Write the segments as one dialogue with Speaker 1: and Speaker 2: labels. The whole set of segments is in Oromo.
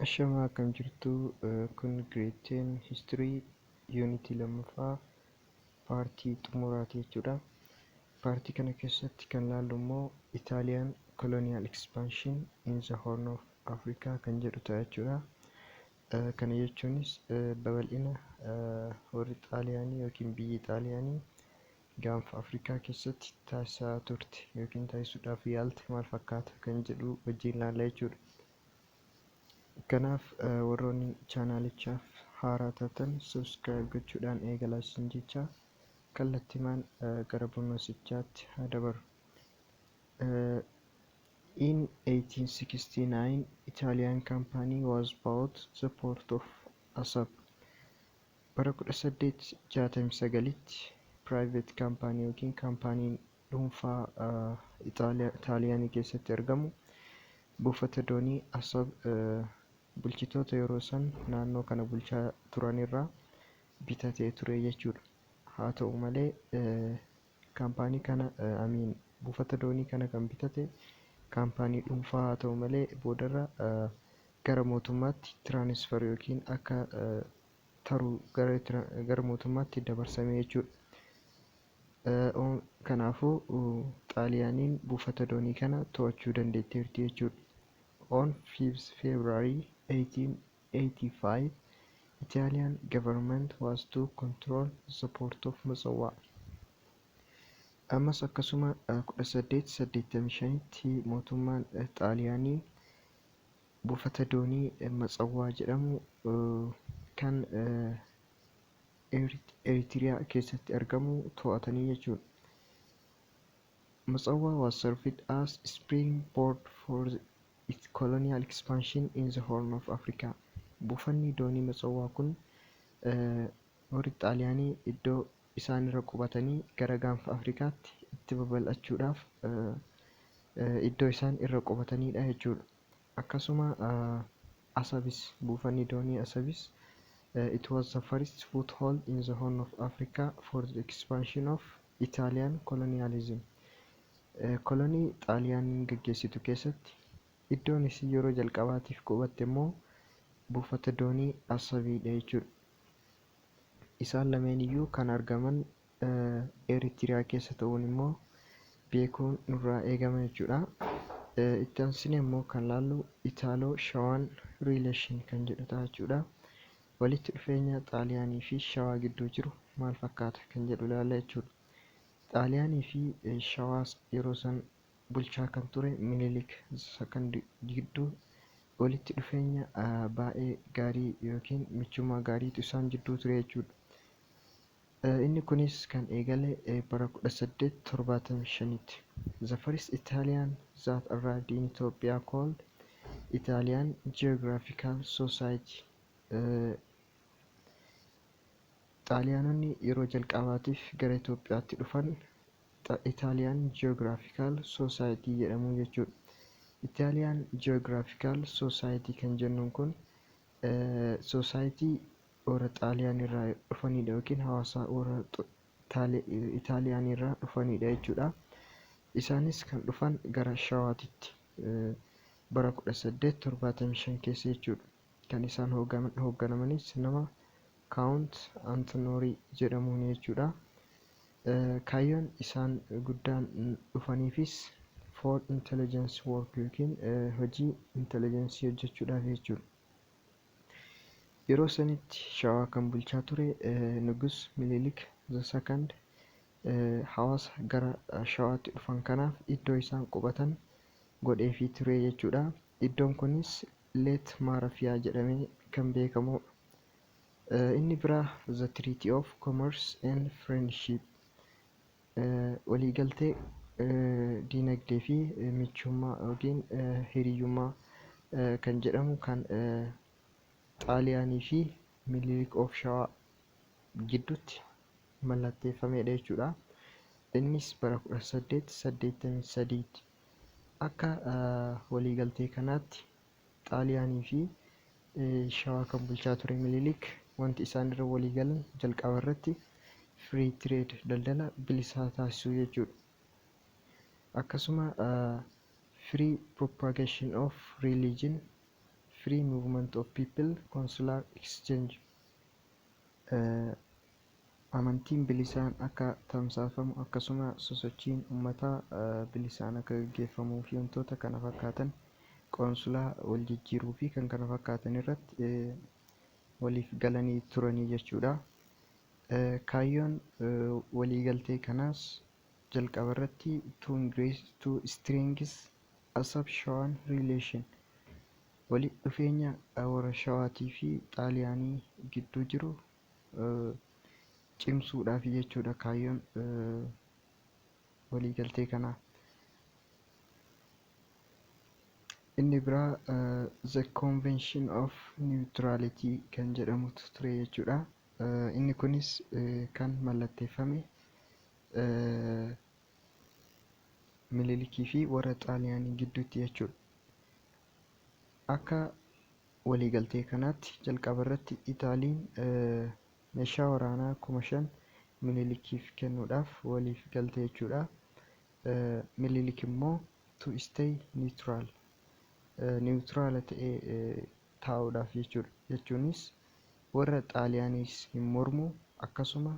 Speaker 1: Ashamaa akkam jirtu kun Grade 10 History Unity lammaffaa paartii xumuraati jechuudha. Paartii kana keessatti kan ilaallu immoo Italian Colonial Expansion in the Horn of Africa kan jedhu ta'a jechuudha. Kana jechuunis babal'ina warri Xaaliyaanii yookiin biyyi Xaaliyaanii gaanfa Afrikaa keessatti taasisaa turte yookiin taasisuudhaaf yaalte maal fakkaata kan jedhu wajjin ilaalla jechuudha. Kanaaf warroonni chaanaalichaaf haaraa taatan subscribe gochuudhaan eegalaa isin jecha kallattiimaan gara bonosichaatti haa dabaru. In 1869, Italian company was bought the port of Asab. Bara 1869tti private company yookiin kaampaaniin dhuunfaa Xaaliyaanii keessatti argamu buufata doonii Asab bulchitoota yeroo san naannoo kana bulchaa turanirraa bitatee ture jechuudha. Haa ta'u malee kaampaanii kana buufata doonii kana kan bitate kaampaanii dhuunfaa haa ta'u malee boodarra gara mootummaatti tiraanisfer yookiin akka taruu gara mootummaatti dabarsame jechuudha. Kanaafuu Xaaliyaaniin buufata doonii kana to'achuu dandeetteerti jechuudha. On 5th February 1885, Italian government was to control the port of Matsawwa. Ammas akkasuma 1885tti mootummaan Xaaliyaanii buufata doonii Matsawwaa jedhamu kan Eritiriyaa keessatti argamu to'atanii jechuudha. Matsawwa was served as springboard for its colonial expansion in the Horn of Africa. Buufanni doonii Matsawwaa kun warri Xaaliyaanii iddoo isaan irra qubatanii gara gaanfa Afrikaatti itti babal'achuudhaaf iddoo isaan irra qubatanidha jechuudha. Akkasuma Asabis, buufanni doonii Asabis it was the first foothold in the Horn of Africa for the expansion of Italian colonialism. Kolonii Xaaliyaaniin gaggeessitu keessatti iddoon isii yeroo jalqabaatiif qubatte immoo buufata doonii Asabiidha jechuudha. Isaan lameen iyyuu kan argaman Eritiriyaa keessa ta'uun immoo beekuun nurraa eegama jechuudha. Itti aansinee immoo kan laallu Italo-Shawaan relation kan jedhu ta'a jechuudha. Walitti dhufeenya Xaaliyaanii fi Shawaa gidduu jiru maal fakkaata kan jedhu ilaalla jechuudha. Xaaliyaanii fi Shawaas yeroo san bulchaa kan ture Minilik kan gidduu walitti dhufeenya baay'ee gaarii yookiin michummaa gaariitu isaan gidduu ture jechuudha. Inni kunis kan eegale bara 1875tti. The first Italian that arrived in Ethiopia called Italian Geographical Society. Xaaliyaanonni yeroo jalqabaatiif gara Itoophiyaatti dhufan Italian Geographical Society jedhamu jechuudha. Italian Geographical Society kan jennuun kun society warra Xaaliyaan irraa dhufanidha yookiin hawaasa warra Itaaliyaan irraa dhufanidha jechuudha. Isaanis kan dhufan gara Shawaatitti bara 1875 keessa jechuudha. Kan isaan hoogganamanis nama Count Antonori jedhamuun jechuudha. Kaayyoon isaan guddaan dhufaniifis for intelligence work yookiin hojii intelligensii hojjechuudhaaf jechuudha. Yeroo sanitti Shawaa kan bulchaa ture Nugus Minilik the second hawaasa gara Shawaatti dhufan kanaaf iddoo isaan qubatan godheefii ture jechuudha. Iddoon kunis Leet Maarafiyaa jedhamee kan beekamu. Inni biraa the Treaty of Commerce and Friendship waliigaltee diinagdee fi michummaa yookiin hiriyyummaa kan jedhamu kan Xaaliyaanii fi Minilik of Shawaa gidduutti mallatteeffamedha jechuudha. Innis bara 1883tti. Akka waliigaltee kanaatti Xaaliyaanii fi Shawaa kan bulchaa ture Minilik wanti isaan irra waliigalan jalqaba irratti free trade daldala bilisaa taasisuu jechuudha. Akkasuma free propagation of religion free movement of people, consular exchange. Amantiin bilisaan akka tamsaafamu akkasuma sosochiin uummataa bilisaan akka gaggeeffamuu fi wantoota kana fakkaatan qoonsulaa wal jijjiiruu fi kan kana fakkaatan irratti waliif galanii turanii jechuudha. Kaayyoon waliigaltee kanaas jalqaba irratti to strengthen Arab-Shawaan relation, walitti dhufeenya warra Shawaatii fi Xaaliyaanii gidduu jiru cimsuudhaaf jechuudha kaayyoon waliigaltee kanaa. Inni biraa the convention of neutrality kan jedhamutu ture jechuudha. Inni kunis kan mallatteeffame Minilikii fi warra Xaaliyaanii gidduutti jechuudha. Akka waliigaltee kanaatti jalqaba irratti Itaaliin meeshaa waraanaa 5,000 Minilikiif kennuudhaaf waliif galte jechuudha. Minilik immoo to stay neutral, neutraala ta'ee taa'uudhaaf jechuudha. Jechuunis warra Xaaliyaaniis hin mormu, akkasuma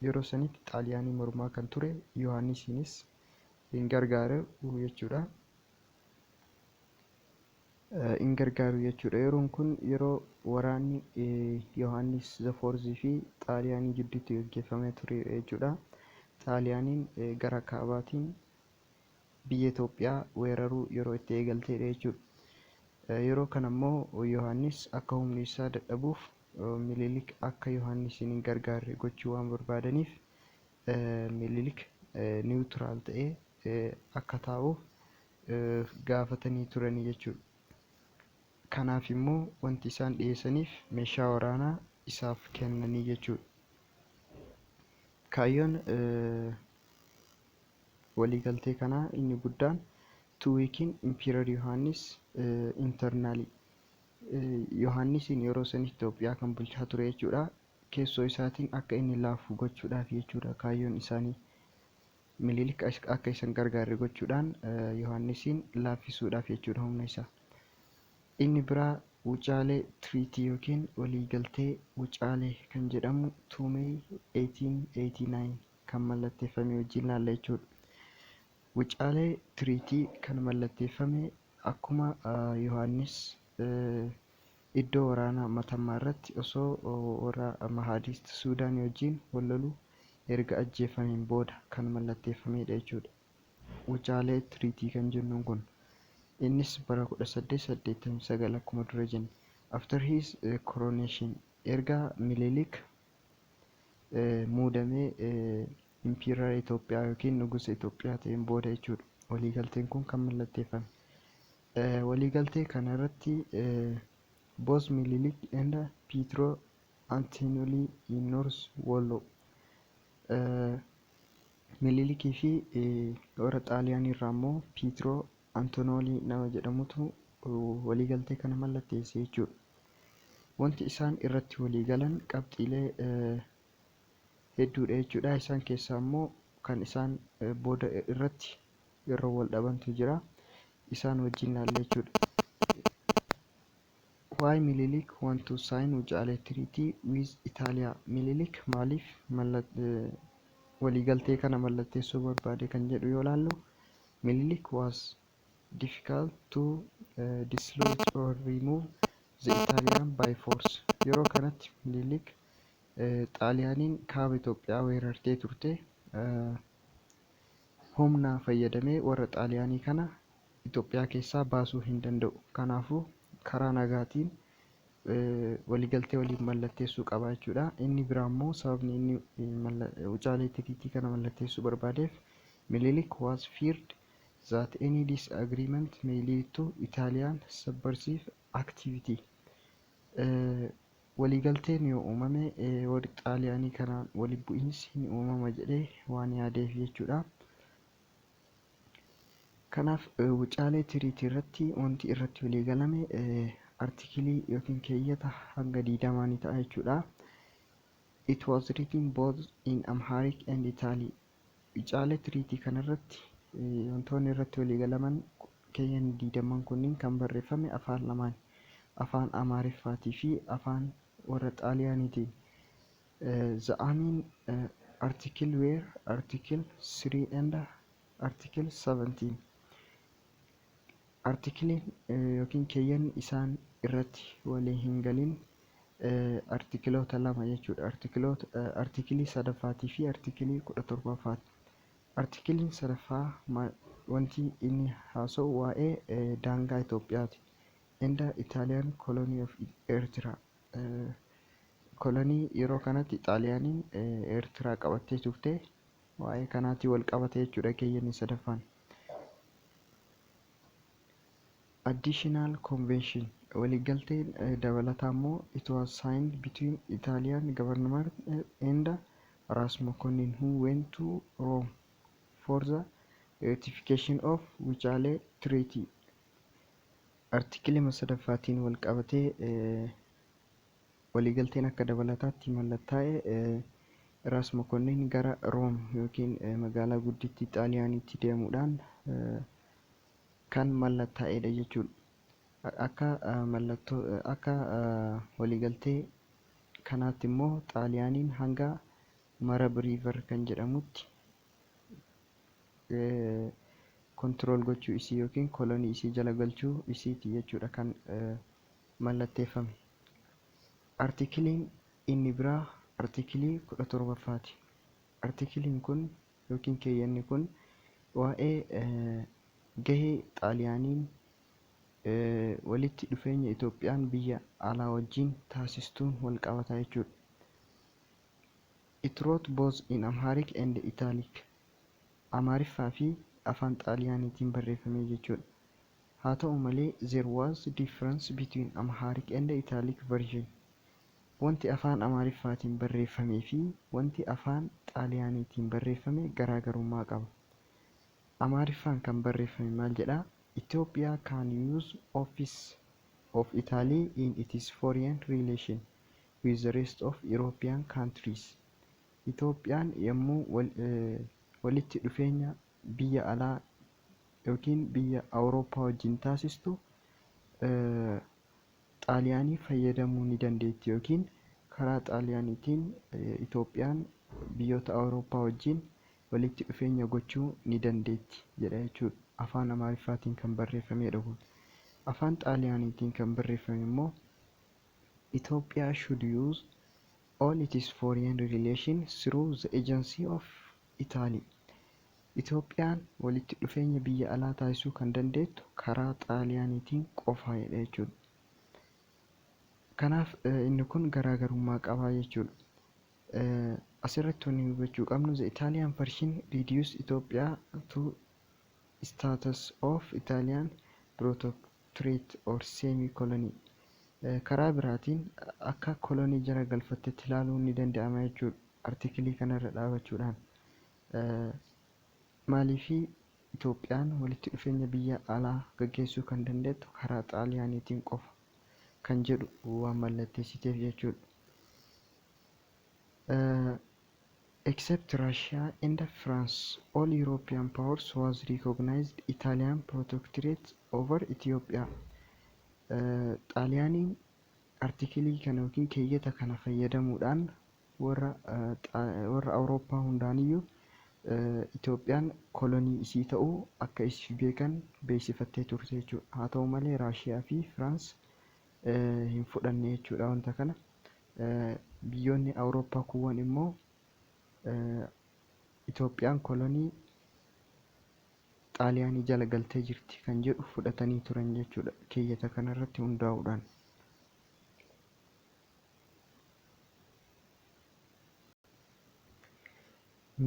Speaker 1: yeroo sanitti Xaaliyaanii mormaa kan ture Yohaannisiinis hin gargaaru jechuudha. Yeroon kun yeroo waraanni Yohaannis Zafoorzii fi Xaaliyaanii gidduutti gaggeeffamee ture jechuudha. Xaaliyaaniin gara kaabaatiin biyya Itoophiyaa weeraruu yeroo itti eegalteedha jechuudha. Yeroo kana immoo Yohaannis akka humni isaa dadhabuuf Minilik akka Yohaannisiin hin gargaarre gochuu waan barbaadaniif Minilik niwutiraal ta'ee akka taa'uuf gaafatanii turanii jechuudha. Kanaaf immoo wanti isaan dhiyeessaniif meeshaa waraanaa isaaf kennanii jechuudha. Kaayyoon waliigaltee kanaa inni guddaan to weaken Emperor Yohaannis internally. Yohaannisiin yeroo sanitti Itoophiyaa kan bulchaa ture jechuudha. Keessoo isaatiin akka inni laafu gochuudhaaf jechuudha kaayyoon isaanii. Minilik akka isan gargaarre gochuudhaan Yohaannisiin laaffisuudhaaf jechuudha humna isaa. Inni biraa wucaalee tiriitii yookiin waliigaltee wucaalee kan jedhamu 2 May 1889 kan mallatteeffame wajjin laalla jechuudha. Wucaalee tiriitii kan mallatteeffame akkuma Yohaannis iddoo waraanaa Matammaa irratti osoo warra Mahadiist Suudaan wajjin wal loluu erga ajjeefameen booda kan mallatteeffamedha jechuudha. Wucaalee tiriitii kan jennuun kun innis bara 1889 akkuma dura jenne. After his coronation, erga Minilik muudamee Imperial Itoophiyaa yookiin nugusa Itoophiyaa ta'een booda jechuudha. Waliigalteen kun kan mallatteeffame. Waliigaltee kana irratti both Minilik and Pietro Antonelli in North Wallo, Minilikii fi warra Xaaliyaanii irraa immoo Pietro Antonelli nama jedhamutu waliigaltee kana mallatteesse jechuudha. Wanti isaan irratti waliigalan qabxiilee hedduudha jechuudha. Isaan keessaa immoo kan isaan booda irratti yeroo wal dhabantu jira. Isaan wajjin laalla jechuudha. Why Minilik want to sign wucaalee treaty with Italia? Minilik maaliif waliigaltee kana mallatteessuu barbaade kan jedhu yoo laallu, Minilik was difficult to dislodge or remove the Italian by force. Yeroo kanatti Minilik Xaaliyaaniin kaaba Itoophiyaa weerartee turte. Humna fayyadamee warra Xaaliyaanii kana Itoophiyaa keessaa baasuu hin danda'u. Kanaafuu karaa nagaatiin waliigaltee waliin mallatteessuu qaba jechuudha. Inni biraa immoo sababni inni wucaalee tiriitii kana mallatteessuu barbaadeef Minilik was feared that any disagreement may lead to Italian subversive activity. Waliigalteen yoo uumame warri Xaaliyaanii kanaan waliin bu'iinsi ni uumama jedhee waan yaadeef jechuudha. Kanaaf wucaalee tiriitii irratti wanti irratti waliigalame artikilii yookiin keeyyata hanga 20 ni ta'a jechuudha. It was written both in Amharic and Itali. Wucaalee tiriitii kanarratti wantoonni irratti waliigalaman keeyyan 20 kunniin kan barreeffame afaan lamaan, afaan Amaariffaatii fi afaan warra Xaaliyaaniitiin. The aiming article were Article 3 and Article 17. Artikiliin yookiin keeyyan isaan irratti walii hin galin artikiloota lama jechuudha. Artikilii sadaffaatii fi artikilii 17ffaati. Artikiliin sadaffaa wanti inni haasa'u waa'ee daangaa Itoophiyaati. And Italian colony of Eritrea. Kolonii yeroo kanatti Xaaliyaaniin Eertiraa qabattee turte, waa'ee kanaatii wal qabate jechuudha keeyyanni sadaffaan. Additional convention, waliigalteen dabalataa immoo it was signed between Italian government and Ras Mokonnin who went to Rome for the ratification of Wuchale Treaty. Artikilii sadaffaatiin wal qabatee waliigalteen akka dabalataatti mallattaa'e Ras Mokonnin gara Room yookiin magaalaa guddittii Xaaliyaaniitti deemuudhaan kan mallattaa'edha jechuudha. Akka waliigaltee kanaatti immoo Xaaliyaaniin hanga Marab River kan jedhamutti kontirool gochuu isii yookiin kolonii isii jala galchuu isiiti jechuudha kan mallatteeffame. Artikiliin inni biraa artikilii 17ffaati. Artikiliin kun yookiin keeyyanni kun waa'ee gahee Xaaliyaaniin walitti dhufeenya Itoophiyaan biyya alaa wajjin taasistuun wal qabata jechuudha. It wrote both in Amharic and Italic. Amaariffaa fi afaan Xaaliyaaniitiin barreeffame jechuudha. Haa ta'u malee there was difference between Amharic and Italic version. Wanti afaan Amaariffaatiin barreeffamee fi wanti afaan Xaaliyaaniitiin barreeffame garaagarummaa qaba. Amaariffaan kan barreeffame maal jedhaa? Ethiopia can use office of Italy in its foreign relation with the rest of European countries. Itoophiyaan yommuu walitti dhufeenya biyya alaa yookiin biyya Awurooppaa wajjin taasistu Xaaliyaanii fayyadamuu ni dandeetti yookiin karaa Xaaliyaaniitiin Itoophiyaan biyyoota Awurooppaa wajjin walitti dhufeenya gochuu ni dandeetti jedha jechuudha. Afaan Amaariffaatiin kan barreeffamedha kun. Afaan Xaaliyaaniitiin kan barreeffame immoo Ethiopia should use all its foreign relations through the agency of Italy. Itoophiyaan walitti dhufeenya biyya alaa taasisuu kan dandeettu karaa Xaaliyaaniitiin qofaadha jechuudha. Kanaaf inni kun garaagarummaa qaba jechuudha. Asirratti wanni hubachuu qabnu the Italian version reduced Ethiopia to status of Italian protectorate or semi-colony. Karaa biraatiin akka kolonii jala galfattetti ilaaluun ni danda'ama jechuudha. Artikilii kanarra dhaabachuudhaan. Maaliifii Itoophiyaan walitti dhufeenya biyya alaa gaggeessuu kan dandeettu karaa Xaaliyaaniitiin qofa kan jedhu waan mallatteessiteef jechuudha. Except Russia and France, all European powers was recognized Italian protectorate over Ethiopia. Xaaliyaaniin artikilii kana yookiin keeyyata kana fayyadamuudhaan warra Awurooppaa hundaaniyyuu Itoophiyaan kolonii isii ta'uu akka isii beekan beeksifattee turte jechuudha. Haa ta'u malee Raashiyaa fi Firaans hin fudhanne jechuudha wanta kana. Biyyoonni Awurooppaa kuuwwan immoo Itoophiyaan kolonii Xaaliyaanii jala galtee jirti kan jedhu fudhatanii turan jechuudha keeyyata kanarratti hundaa'uudhaan.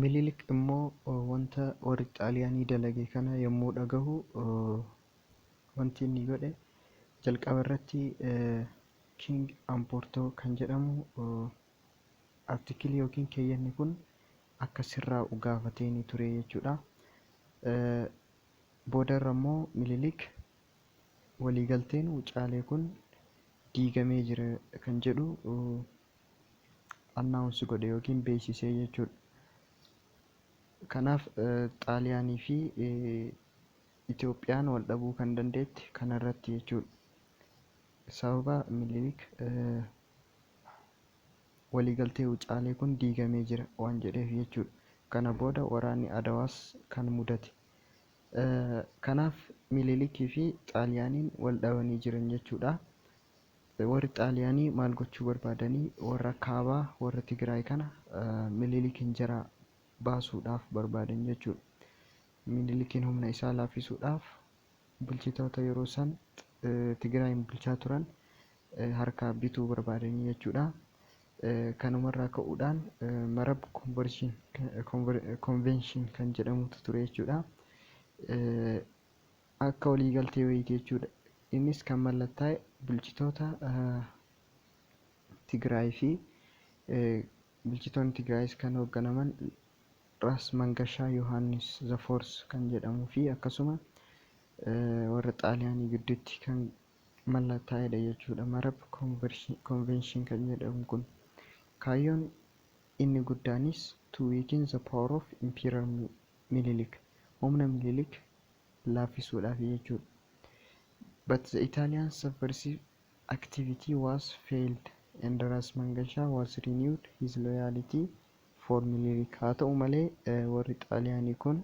Speaker 1: Minilik immoo wanta warri Xaaliyaanii dalage kana yommuu dhagahu wanti inni godhe jalqaba irratti King Amportoo kan jedhamu artikilii yookiin keeyyanni kun akka sirraa'u gaafatee ni ture jechuudha. Boodarra immoo Minilik waliigalteen Wucaalee kun diigamee jira kan jedhu annaawunsi godhe yookiin beeksisee jechuudha. Kanaaf Xaaliyaanii fi Itoophiyaan wal dhabuu kan dandeetti kanarratti jechuudha. Sababa Minilik waliigaltee Wucaalee kun diigamee jira waan jedheef jechuudha. Kana booda waraanni Adawaas kan mudate. Kanaaf Minilikii fi Xaaliyaaniin wal dhabanii jiran jechuudha. Warri Xaaliyaanii maal gochuu barbaadanii warra kaabaa warra Tigraay kana Minilikiin jara baasuudhaaf barbaadan jechuudha. Minilikiin humna isaa laaffisuudhaaf bulchitoota yeroo san Tigraayin bulchaa turan harkaa bituu barbaadanii jechuudha. Kanumarraa ka'uudhaan marab konvenshin kan jedhamutu ture jechuudha. Akka waliigaltee wayiiti jechuudha. Innis kan mallattaa'e bulchitoota Tigraay fi bulchitoonni Tigraayis kan hoogganaman Ras Mangashaa Yohaannis Zafoors kan jedhamuu fi akkasuma warra Xaaliyaanii gidduutti kan mallattaa'edha jechuudha. Marab konvenshin kan jedhamu kun kaayyoon inni guddaanis to weaken the power of Imperial Minilik, humna Minilik laaffisuudhaaf jechuudha. But the Italian subversive activity was failed and Ras Mangasha was renewed his loyalty for Minilik. Haa ta'u malee warri Xaaliyaanii kun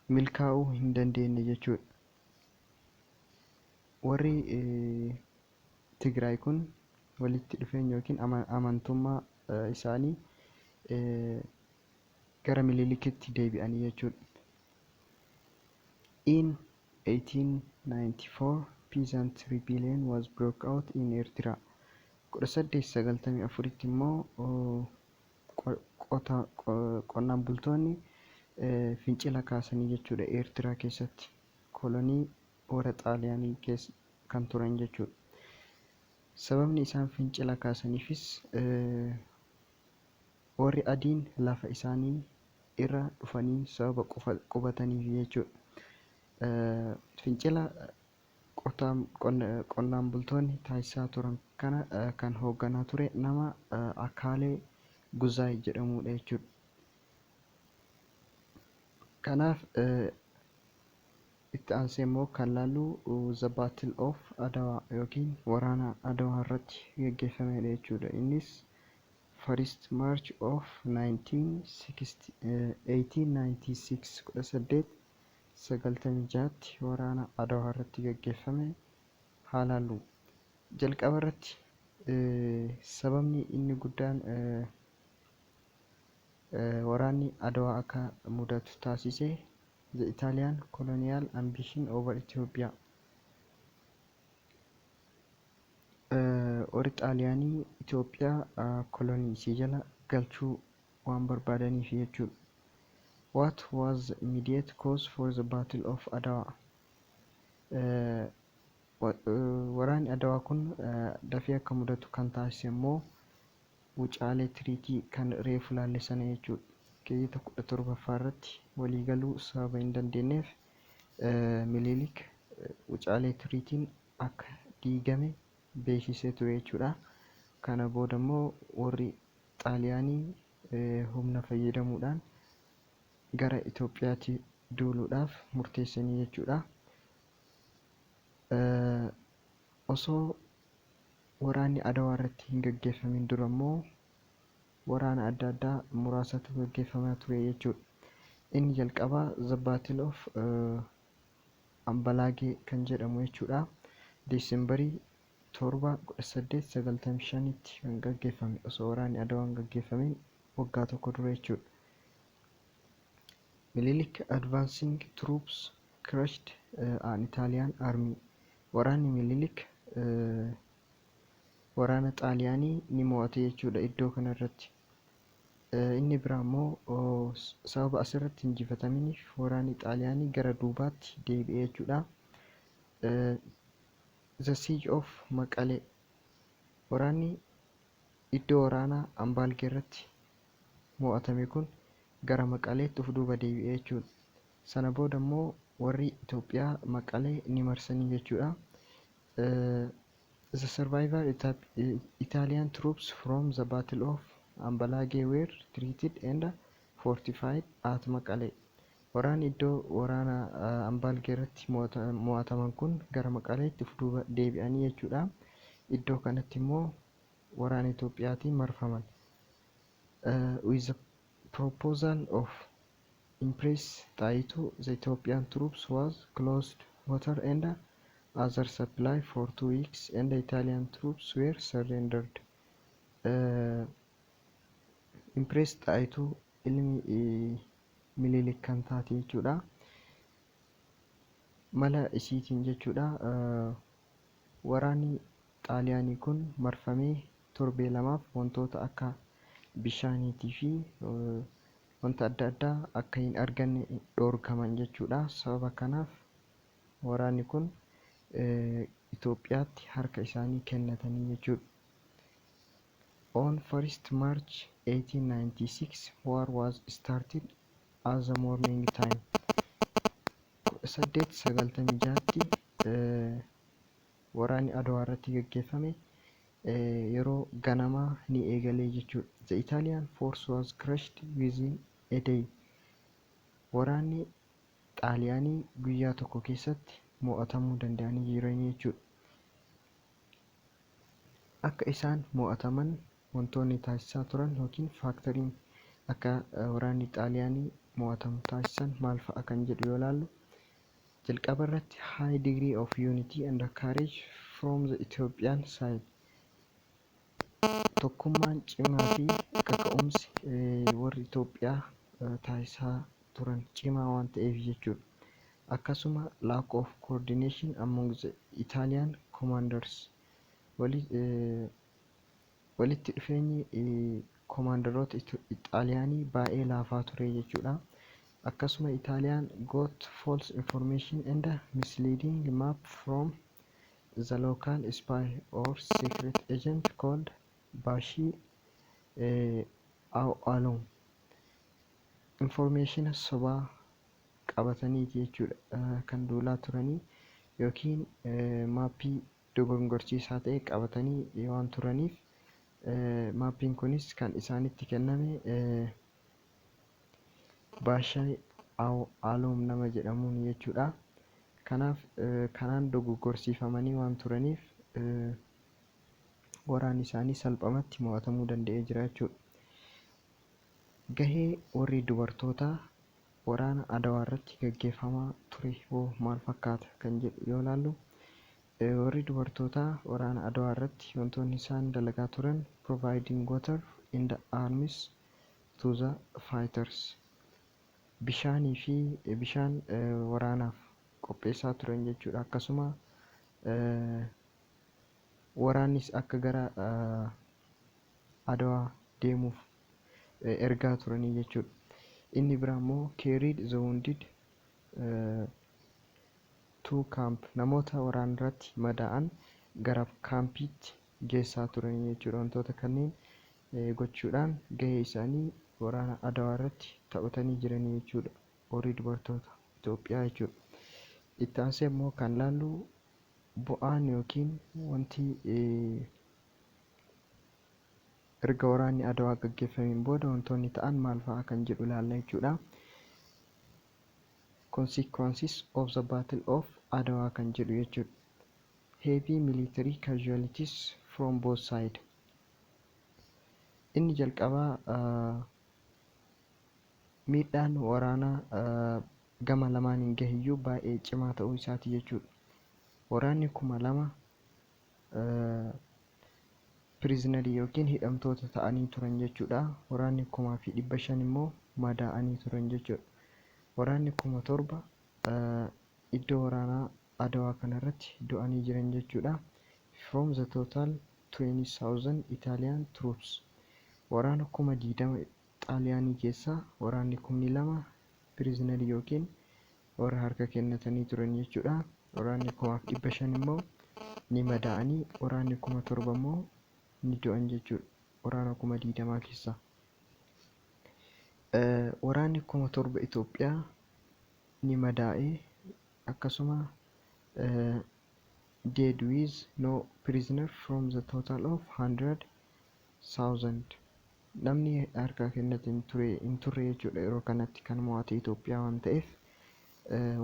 Speaker 1: milkaa'uu hin dandeenye jechuudha. Warri Tigraay kun walitti dhufeenya yookiin amantummaa isaanii gara Minilikitti deebi'anii jechuudha. In 1894, peasant rebellion was broke out in Eritrea. 1894tti immoo qonnaan bultoonni fincila kaasanii jechuudha Eertiraa keessatti kolonii warra Xaaliyaanii keessa kan turan jechuudha. Sababni isaan fincila kaasaniifis warri adiin lafa isaanii irra dhufanii sababa qubataniif jechuudha. Fincila qonnaan bultoonni taasisaa turan kana kan hoogganaa ture nama Akaalee Guzaay jedhamudha jechuudha. Kanaaf itti aansee immoo kan laallu the battle of Adawaa yookiin waraana Adawaa irratti gaggeeffamedha jechuudha. Innis first March of 1896 1896tti waraana Adawaa irratti gaggeeffame haa laallu. Jalqaba irratti sababni inni guddaan waraanni Adawaa akka mudatu taasise the Italian colonial ambition over Ethiopia. Warri Xaaliyaanii Itoophiyaa kolonii isii jala galchuu waan barbaadaniif jechuudha. What was the immediate cause for the battle of Adawaa? Waraanni Adawaa kun dafee akka mudatu kan taasise immoo Wucaalee Tiriitii kan reefu laalle sana jechuudha. Keeyyata 17ffaa irratti waliigaluu sababa hin dandeenyeef Minilik Wucaalee Tiriitiin akka diigame beeksisee ture jechuudha. Kana booda immoo warri Xaaliyaanii humna fayyadamuudhaan gara Itoophiyaatti duuluudhaaf murteessanii jechuudha. Osoo waraanni Adawaa irratti hin gaggeeffamin dura immoo waraana adda addaa muraasatu gaggeeffamaa ture jechuudha. Inni jalqabaa the battle of Ambalaagee kan jedhamu jechuudha. Desembarii 7 1895tti kan gaggeeffame osoo waraanni Adawaa hin gaggeeffamin waggaa tokko dura jechuudha. Minilik advancing troops crushed an Italian army. Waraanni Minilik waraana Xaaliyaanii ni mo'ate jechuudha iddoo kanarratti. Inni biraa immoo sababa asirratti injifataminiif waraanni Xaaliyaanii gara duubaatti deebi'ee jechuudha. The siege of Maqalee. Waraanni iddoo waraanaa Ambaalgee irratti mo'atame kun gara Maqaleetti of duuba deebi'ee jechuudha. Sana booda immoo warri Itoophiyaa Maqalee ni marsanii jechuudha. The survivor Italian troops from the battle of Ambalaagee were treated and fortified at Maqalee. Waraanni iddoo waraana Ambaalgee irratti mo'ataman kun gara Maqaleetti of duuba deebi'anii jechuudha. Iddoo kanatti immoo waraana Itoophiyaatiin marfaman. With the proposal of Empress Taayituu, the Ethiopian troops was closed water and other supply for 2 weeks and the Italian troops were surrendered. Empress Taayituu ilmi Minilik kan taate jechuudha. Mala isiitiin jechuudha. Waraanni Xaaliyaanii kun marfamee torbee lamaaf wantoota akka bishaaniitii fi wanta adda addaa akka hin arganne dhoorkaman jechuudha. Sababa kanaaf waraanni kun Itoophiyaatti harka isaanii kennatanii jechuudha. On 1st March 1896 war was started as the morning time. 896tti waraanni Adwaa irratti gaggeeffame yeroo ganamaa ni eegalee jechuudha. The Italian force was crushed within a day. Waraanni Xaaliyaanii guyyaa tokko keessatti mo'atamuu danda'anii jiran jechuudha. Akka isaan mo'ataman wantoonni taasisaa turan yookiin faaktoriin akka waraanni Xaaliyaanii mo'atamu taasisan maal fa'a kan jedhu yoo ilaallu, jalqaba irratti high degree of unity and courage from the Ethiopian side. Tokkummaan cimaa fi kaka'umsi warri Itoophiyaa taasisaa turan cimaa waan ta'eef jechuudha. Akkasuma lack of coordination among the Italian commanders. Walitti dhufeenyi commanderoota Xaaliyaanii baay'ee laafaa ture jechuudha. Akkasuma Italian got false information and misleading map from the local spy or secret agent called Bashi Alom. Information sobaa qabatanii jechuudha kan duulaa turanii yookiin maappii dogongorsiisaa ta'e qabatanii waan turaniif maappiin kunis kan isaanitti kenname Baashaa Aloom nama jedhamuun jechuudha. Kanaaf kanaan dogoggorsiifamanii waan turaniif waraanni isaanii salphamatti mo'atamuu danda'ee jira jechuudha. Gahee warri dubartootaa waraana Adwaa irratti gaggeeffamaa ture hoo maal fakkaata kan jedhu yoo ilaallu, warri dubartootaa waraana Adwaa irratti wantoonni isaan dalagaa turan providing water in the armies to the fighters. Bishaanii fi bishaan waraanaaf qopheessaa turan jechuudha. Akkasuma waraannis akka gara Adwaa deemuuf ergaa turanii jechuudha. Inni biraa immoo carried the wounded to camp. Namoota waraana irratti madaa'an gara kaampiitti geessaa turanii jechuudha. Wantoota kanneen gochuudhaan gahee isaanii waraana Adwaa irratti taphatanii jiranii jechuudha. Warri dubartoota Itoophiyaa jechuudha. Itti aansee immoo kan laallu bu'aan yookiin wanti erga waraanni Adwaa gaggeeffameen booda wantoonni ta'an maal fa'a kan jedhu ilaalla jechuudha. Consequences of the battle of Adwaa kan jedhu jechuudha. Heavy military casualties from both sides. Inni jalqabaa miidhaan waraanaa gama lamaaniin gahiyyuu baay'ee cimaa ta'uu isaati jechuudha. Waraanni 2000 prisonerii yookiin hidhamtoota ta'anii turan jechuudha. Waraanni 1500 immoo madaa'anii turan jechuudha. Waraanni 7000 iddoo waraanaa Adwaa kanarratti du'anii jiran jechuudha. From the total 20,000 Italian troops. Waraana 20,000 Xaaliyaanii keessaa waraanni 2,000 prisonerii yookiin warra harka kennatanii turan jechuudha. Waraanni 1500 immoo ni madaa'anii, waraanni 7000 immoo ni du'an jechuudha. Waraana 20,000 keessaa waraanni 7000 Itoophiyaa ni madaa'ee, akkasuma dead with no prisoner from the total of 100,000. namni harka kennate hin turre jechuudha yeroo kanatti kan mo'ate Itoophiyaa waan ta'eef.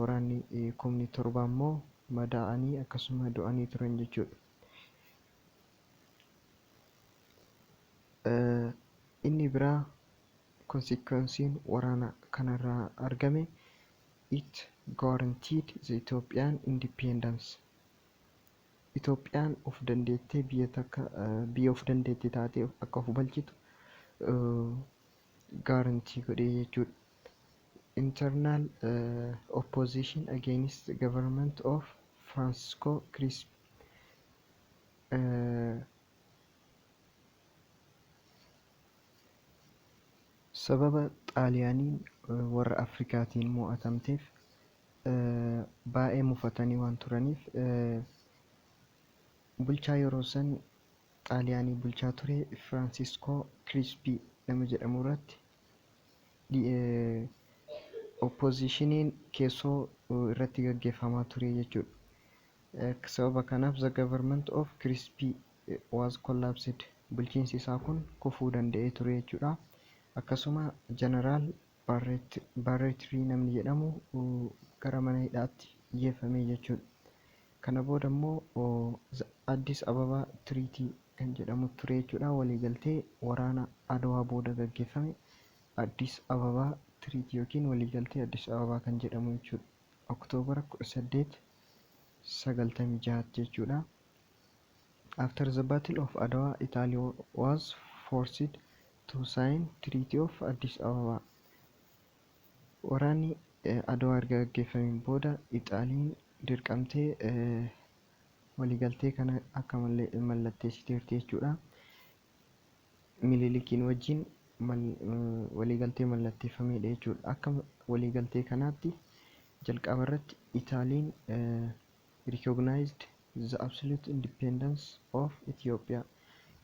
Speaker 1: Waraanni 17,000 immoo madaa'anii akkasuma du'anii turan jechuudha. Inni biraa consequensiin waraana kanarraa argame, it guaranteed the Ethiopian independence. Itoophiyaan of dandeettee biyya of dandeettee taatee akka of bulchitu guarantee godhee jechuudha. Internal opposition against the government of Francisco Crisp sababa xaaliyaaniin warra Afrikaatiin mo'atamteef baay'ee mufatanii waan turaniif bulchaa yeroo san xaaliyaanii bulchaa ture Francisco Crisp nama jedhamu irratti oppositioniin keessoo irratti gaggeeffamaa ture jechuudha. Sababa kanaaf the government of Crisp was collapsed. Bulchiinsi isaa kun kufuu danda'ee ture jechuudha. Akkasuma jeneraal Barretrii namni jedhamu gara mana hidhaatti geeffame jechuudha. Kana booda immoo Addis Ababa Treaty kan jedhamu ture jechuudha. Waliigaltee waraana Adawaa booda gaggeeffame Addis Ababa Treaty yookiin waliigaltee Addis Ababa kan jedhamu jechuudha. Oktoobara 1896 jechuudha. After the Battle of Adwa, Italy was forced to sign Treaty of Addis Ababa. Waraanni Adwaa erga gaggeeffameen booda Itaaliin dirqamtee waliigaltee kana akka mallatteessiteerti jechuudha. Minilikiin wajjin waliigaltee mallatteeffamedha jechuudha. Akka waliigaltee kanaatti jalqaba irratti Itaaliin recognized the absolute independence of Ethiopia.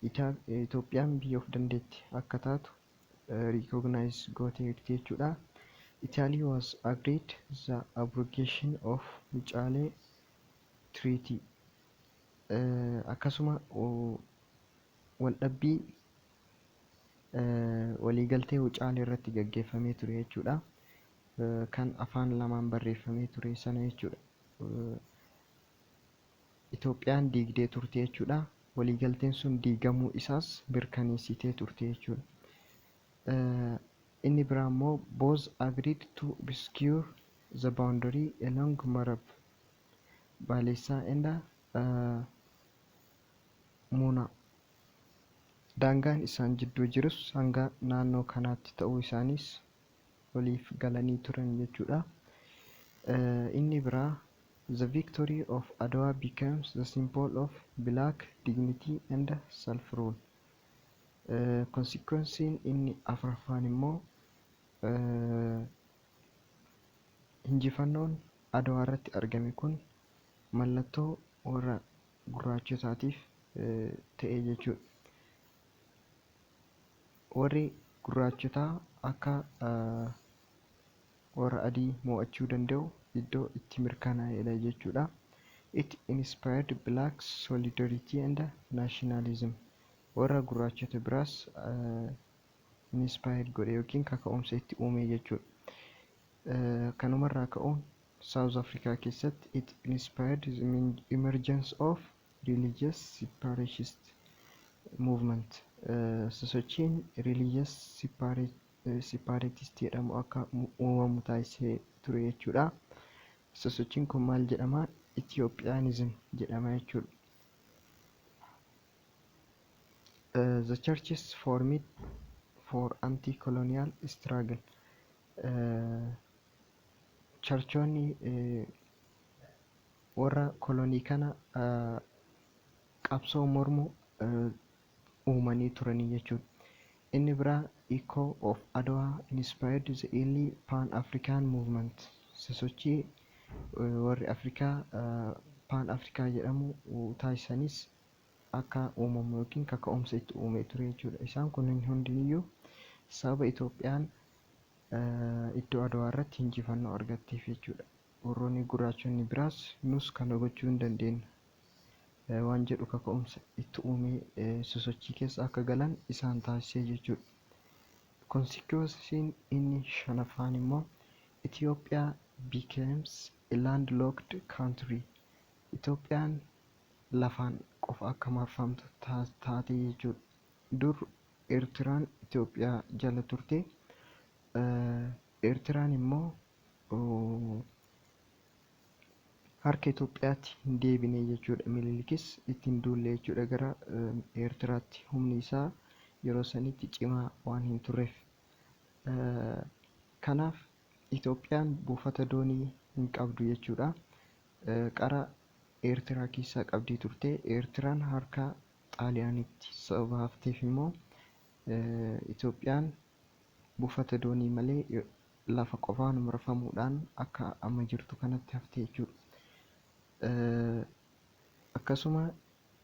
Speaker 1: Itoophiyaan biyya of dandeetti akka taatu recognize gooteerti jechuudha. Italy was agreed the abrogation of Wucalee Treaty. Akkasuma waldhabbii waliigaltee Wucaalee irratti gaggeeffamee ture jechuudha. Kan afaan lamaan barreeffamee ture sana jechuudha. Itoophiyaan diigdee turte jechuudha. Waliigalteen sun diigamuu isaas mirkaneessitee turte jechuudha. Inni biraa immoo both agreed to obscure the boundary along Marab, Baalessaa and Muna. Daangaan isaan jidduu jirus hanga naannoo kanaatti ta'uu isaanis waliif galanii turan jechuudha. Inni biraa the victory of Adwa becomes the symbol of black dignity and self-rule. Consequensiin inni afuraffaan immoo injifannoon Adwaa irratti argame kun mallattoo warra gurraachotaatiif ta'e jechuudha. Warri gurraachotaa akka warra adii mo'achuu danda'u iddoo itti mirkanaa'edha jechuudha. It inspired black solidarity and nationalism. Warra gurraachota biraas inspired godhe yookiin kaka'umsa itti uume jechuudha. Kanumarraa ka'uun South Africa keessatti it inspired the emergence of religious separatist movement. Sosochiin religious separatist jedhamu akka uumamu taasisee ture jechuudha. Sosochiin kun maal jedhama? Ethiopianism jedhama jechuudha. The churches formed for anti-colonial struggle. Churchoonni warra kolonii kana qabsoo mormu uumanii turanii jechuudha. Inni biraa Echo of Adwa inspired the early Pan-African movement. Sosochii warri Afrikaa Pan-Afrikaa jedhamu taasisanis akka uumamu yookiin kaka'umsa itti uume ture jechuudha. Isaan kun hundiyyuu sababa Itoophiyaan iddoo Adwaa irratti injifannoo argatteef jechuudha. Warroonni gurraachonni biraas nus kana gochuu hin dandeenye waan jedhu kaka'umsa itti uume sosochii keessa akka galan isaan taasisee jechuudha. Consequences inni shanaffaan immoo Ethiopia becomes a landlocked country. Itoophiyaan lafaan qofa akka marfamtu taate jechuudha. Dur Eertiraan Itoophiyaa jala turte. Eertiraan immoo harka Itoophiyaatti hin deebine jechuudha. Minilikis ittiin duulle jechuudha gara Eertiraatti. Humni isaa yeroo sanitti cimaa waan hin turreef. Kanaaf Itoophiyaan buufata doonii hin qabdu jechuudha. Qara Eertiraa keessaa qabdii turte. Eertiraan harka Xaaliyaanitti sababa hafteef immoo Itoophiyaan buufata doonii malee lafa qofaan marfamuudhaan akka amma jirtu kanatti hafte jechuudha. Akkasuma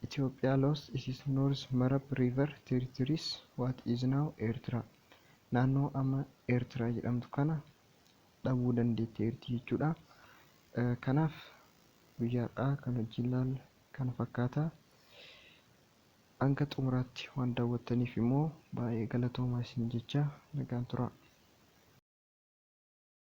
Speaker 1: Ethiopia lost its North Marab River territories what is now Eritrea. Naannoo amma Eritrea jedhamtu kana dhabuu dandeetteerti jechuudha. Kanaaf guyyaadhaa kan wajjin ilaalle kana fakkaata. Hanga xumuraatti waan daawwattaniif immoo baay'ee galatoomaa isin jecha nagaan tura.